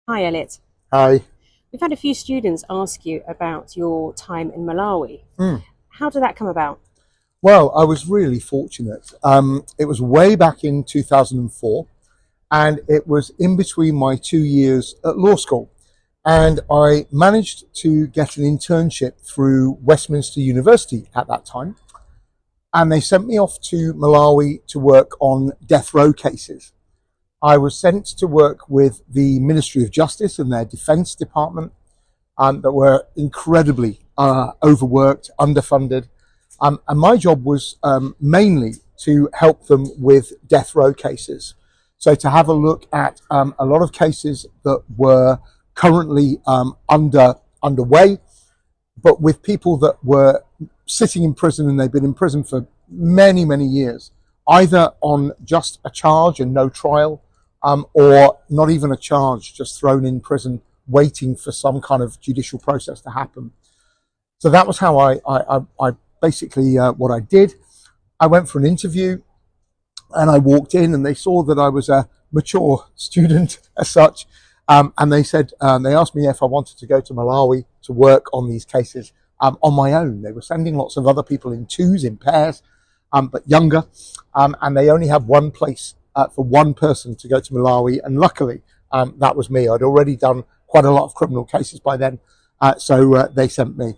Hi, Elliot. Hi. We've had a few students ask you about your time in Malawi. Mm. How did that come about? Well, I was really fortunate. It was way back in 2004, and it was in between my 2 years at law school. And I managed to get an internship through Westminster University at that time. And they sent me off to Malawi to work on death row cases. I was sent to work with the Ministry of Justice and their Defence Department that were incredibly overworked, underfunded. And my job was mainly to help them with death row cases. So to have a look at a lot of cases that were currently underway, but with people that were sitting in prison and they've been in prison for many, many years, either on just a charge and no trial, or not even a charge, just thrown in prison, waiting for some kind of judicial process to happen. So that was how I basically what I did. I went for an interview, and I walked in, and they saw that I was a mature student as such, and they said they asked me if I wanted to go to Malawi to work on these cases on my own. They were sending lots of other people in twos, in pairs, but younger, and they only had one place for one person to go to Malawi, and luckily that was me. I'd already done quite a lot of criminal cases by then, so they sent me.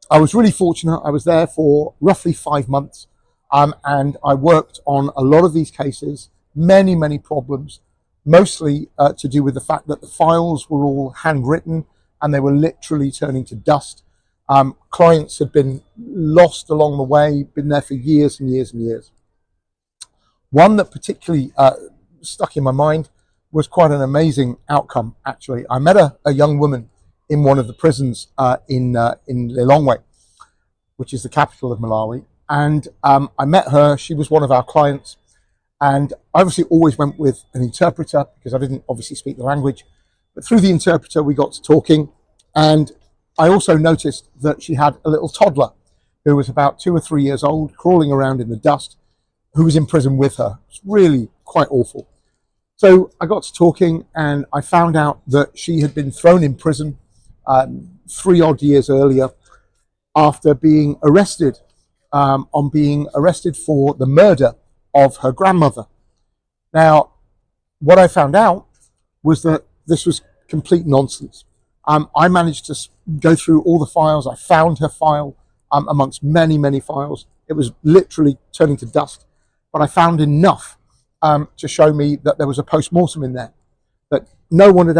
I was really fortunate. I was there for roughly 5 months, and I worked on a lot of these cases, many, many problems, mostly to do with the fact that the files were all handwritten and they were literally turning to dust. Clients had been lost along the way, been there for years and years and years. One that particularly stuck in my mind was quite an amazing outcome, actually. I met a young woman in one of the prisons in Lilongwe, which is the capital of Malawi. And I met her. She was one of our clients. And I obviously always went with an interpreter because I didn't obviously speak the language. But through the interpreter, we got to talking. And I also noticed that she had a little toddler who was about 2 or 3 years old, crawling around in the dust, who was in prison with her. It's really quite awful. So I got to talking, and I found out that she had been thrown in prison 3 odd years earlier after being arrested for the murder of her grandmother. Now, what I found out was that this was complete nonsense. I managed to go through all the files. I found her file amongst many, many files. It was literally turning to dust. But I found enough to show me that there was a post-mortem in there, that no one had